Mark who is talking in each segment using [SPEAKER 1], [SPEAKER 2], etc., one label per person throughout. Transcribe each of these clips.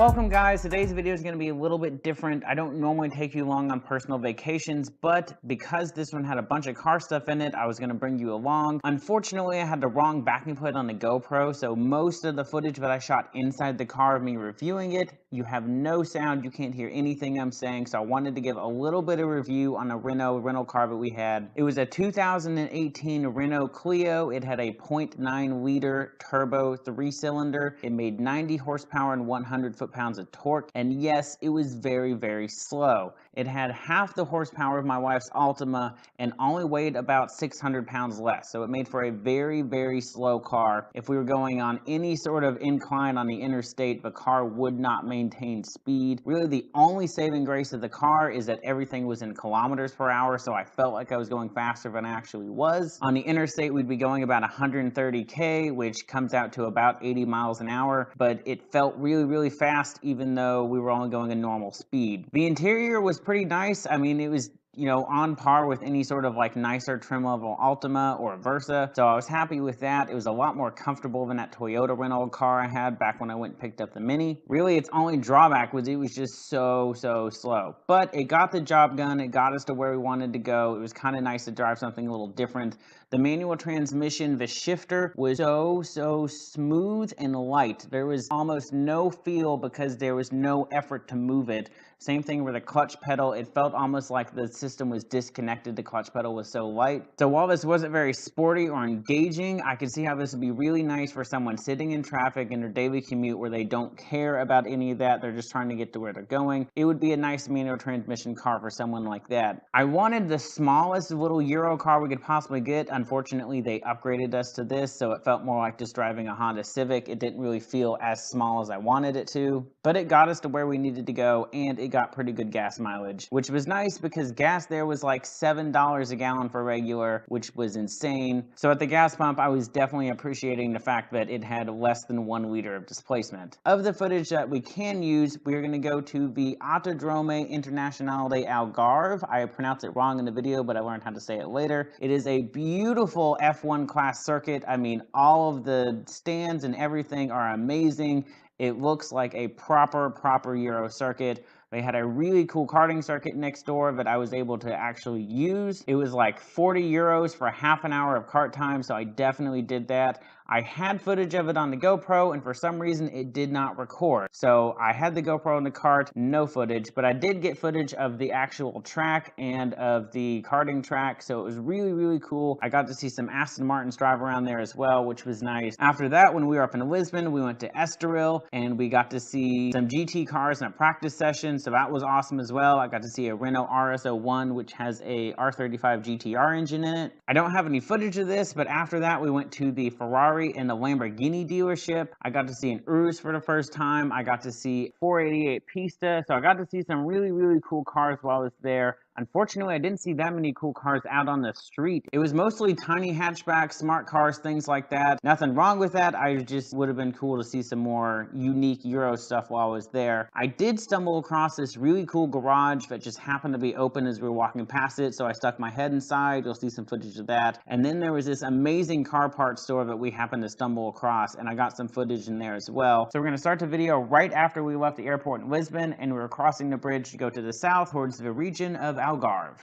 [SPEAKER 1] Welcome guys, today's video is going to be a little bit different. I don't normally take you along on personal vacations, but because this one had a bunch of car stuff in it, I was going to bring you along. Unfortunately, I had the wrong back input on the GoPro, so most of the footage that I shot inside the car of me reviewing it, you have no sound, you can't hear anything I'm saying, so I wanted to give a little bit of review on a Renault car that we had. It was a 2018 Renault Clio. It had a 0.9 liter turbo 3-cylinder. It made 90 horsepower and 100 foot-pounds of torque, and yes, it was very, very slow. It had half the horsepower of my wife's Altima and only weighed about 600 pounds less, so it made for a very, very slow car. If we were going on any sort of incline on the interstate, the car would not maintain speed. Really, the only saving grace of the car is that everything was in kilometers per hour, so I felt like I was going faster than I actually was. On the interstate, we'd be going about 130K, which comes out to about 80 miles an hour, but it felt really, really fast, even though we were only going a normal speed. The interior was pretty nice. I mean, it was, you know, on par with any sort of like nicer trim level Altima or Versa. So I was happy with that. It was a lot more comfortable than that Toyota Renault car I had back when I went and picked up the Mini. Really, its only drawback was it was just so slow. But it got the job done. It got us to where we wanted to go. It was kind of nice to drive something a little different. The manual transmission, the shifter was so smooth and light. There was almost no feel because there was no effort to move it. Same thing with the clutch pedal. It felt almost like the system was disconnected. The clutch pedal was so light. So while this wasn't very sporty or engaging, I could see how this would be really nice for someone sitting in traffic in their daily commute where they don't care about any of that. They're just trying to get to where they're going. It would be a nice manual transmission car for someone like that. I wanted the smallest little Euro car we could possibly get. Unfortunately, they upgraded us to this, so it felt more like just driving a Honda Civic. It didn't really feel as small as I wanted it to, but it got us to where we needed to go, and it got pretty good gas mileage, which was nice because gas there was like $7 a gallon for regular, which was insane. So at the gas pump, I was definitely appreciating the fact that it had less than 1 liter of displacement. Of the footage that we can use, we're going to go to the Autodromo Internacional Algarve. I pronounced it wrong in the video, but I learned how to say it later. It is a beautiful F1 class circuit. I mean, all of the stands and everything are amazing. It looks like a proper Euro circuit. They had a really cool karting circuit next door that I was able to actually use. It was like 40 euros for half an hour of kart time, so I definitely did that. I had footage of it on the GoPro, and for some reason it did not record. So I had the GoPro in the cart, no footage, but I did get footage of the actual track and of the karting track, so it was really cool. I got to see some Aston Martins drive around there as well, which was nice. After that, when we were up in Lisbon, we went to Estoril, and we got to see some GT cars in a practice session, so that was awesome as well. I got to see a Renault RS01, which has a R35 GTR engine in it. I don't have any footage of this, but after that, we went to the Ferrari and the Lamborghini dealership. I got to see an Urus for the first time. I got to see 488 Pista. So I got to see some really cool cars while I was there. Unfortunately, I didn't see that many cool cars out on the street. It was mostly tiny hatchbacks, smart cars, things like that. Nothing wrong with that. I just would have been cool to see some more unique Euro stuff while I was there. I did stumble across this really cool garage that just happened to be open as we were walking past it, so I stuck my head inside. You'll see some footage of that. And then there was this amazing car parts store that we happened to stumble across, and I got some footage in there as well. So we're going to start the video right after we left the airport in Lisbon, and we were crossing the bridge to go to the south towards the region of Algarve.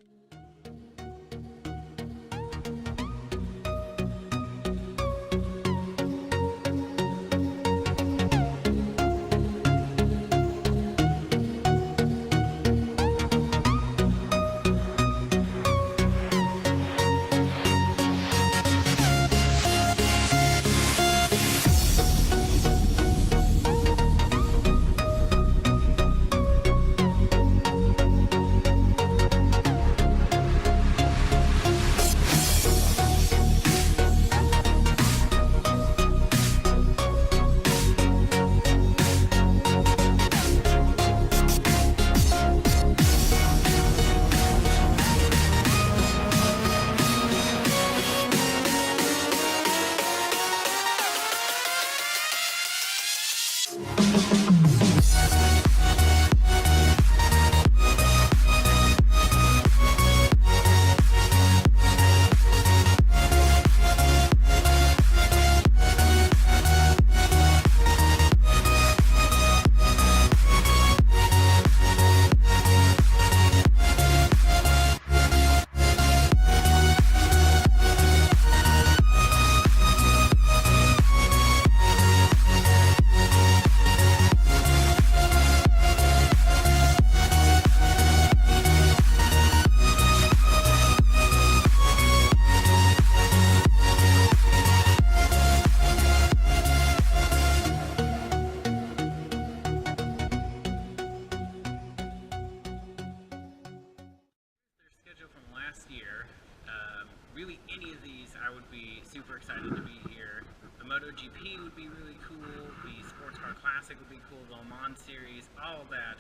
[SPEAKER 1] I would be super excited to be here. A MotoGP would be really cool, the Sports Car Classic would be cool, the Le Mans Series, all of that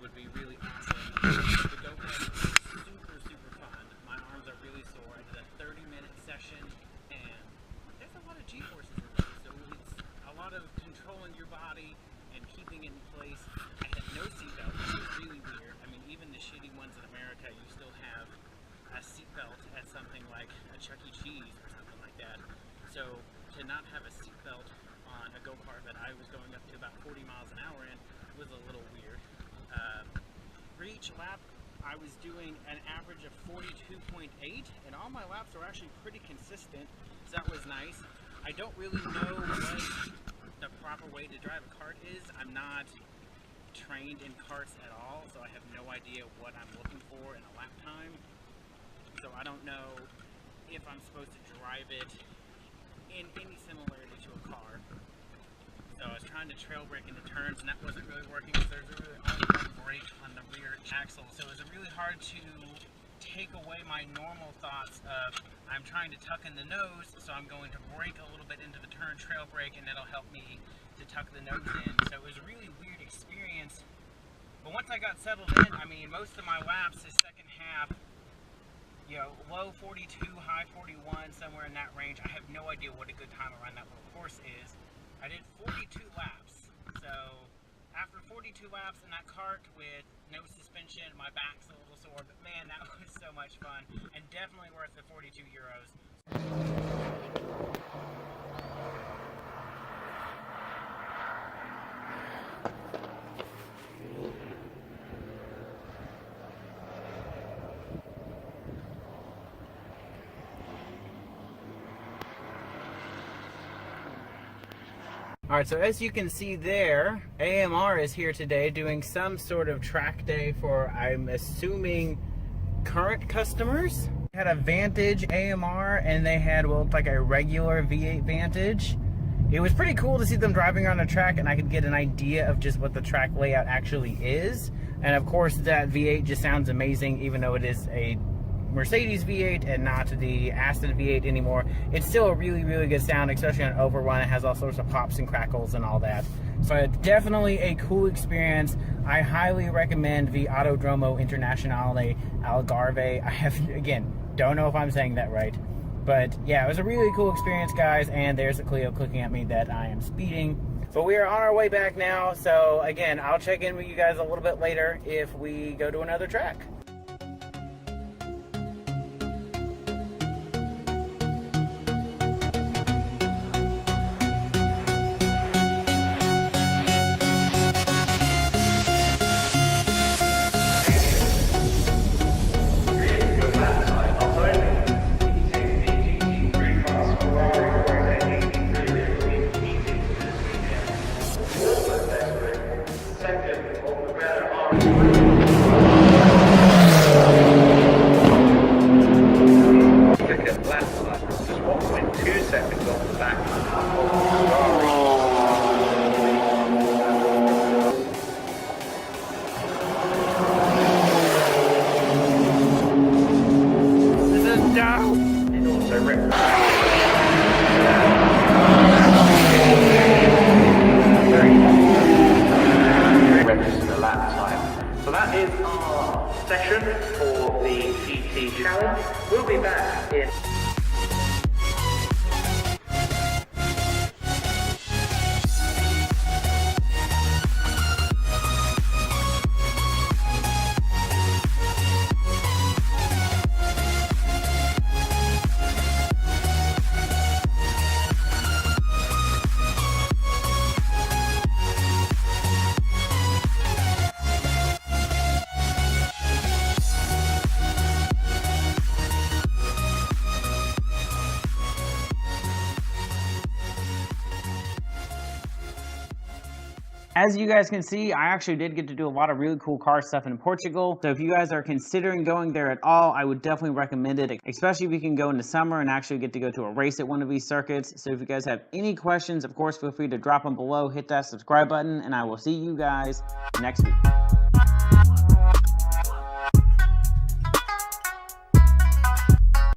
[SPEAKER 1] would be really awesome. The go-kart is super fun. My arms are really sore. I did a 30-minute session, and there's a lot of G-forces in there, so it's a lot of controlling your body and keeping it in place. I had no seatbelt, which was really weird. I mean, even the shitty ones in America, you still have a seatbelt at something like a Chuck E. Cheese or something like that. So to not have a seatbelt on a go-kart that I was going up to about 40 miles an hour in was a little weird. For each lap, I was doing an average of 42.8, and all my laps were actually pretty consistent, so that was nice. I don't really know what the proper way to drive a kart is. I'm not trained in karts at all, so I have no idea what I'm looking for in a lap time. So I don't know if I'm supposed to drive it in any similarity to a car. So I was trying to trail brake into turns, and that wasn't really working because there's a really only one brake on the rear axle. So it was really hard to take away my normal thoughts of I'm trying to tuck in the nose, so I'm going to brake a little bit into the turn, trail brake, and that'll help me to tuck the nose in. So it was a really weird experience. But once I got settled in, I mean, most of my laps, the second half, you know, low 42, high 41, somewhere in that range. I have no idea what a good time around that little course is. I did 42 laps, so after 42 laps in that kart with no suspension, my back's a little sore, but man, that was so much fun, and definitely worth the 42 euros. Alright, so as you can see there, AMR is here today doing some sort of track day for, I'm assuming, current customers. They had a Vantage AMR and they had what looked like a regular V8 Vantage. It was pretty cool to see them driving around the track, and I could get an idea of just what the track layout actually is. And of course that V8 just sounds amazing, even though it is a Mercedes V8 and not the Aston V8 anymore. It's still a really good sound, especially on overrun. It has all sorts of pops and crackles and all that. So definitely a cool experience. I highly recommend the Autodromo Internacional Algarve. I have, again, don't know if I'm saying that right, but yeah, it was a really cool experience, guys. And there's a Clio clicking at me that I am speeding. But we are on our way back now. So again, I'll check in with you guys a little bit later if we go to another track.
[SPEAKER 2] So that is our session for the GT Challenge. We'll be back in...
[SPEAKER 1] As you guys can see, I actually did get to do a lot of really cool car stuff in Portugal. So if you guys are considering going there at all, I would definitely recommend it, especially if you can go in the summer and actually get to go to a race at one of these circuits. So if you guys have any questions, of course, feel free to drop them below, hit that subscribe button, and I will see you guys next week.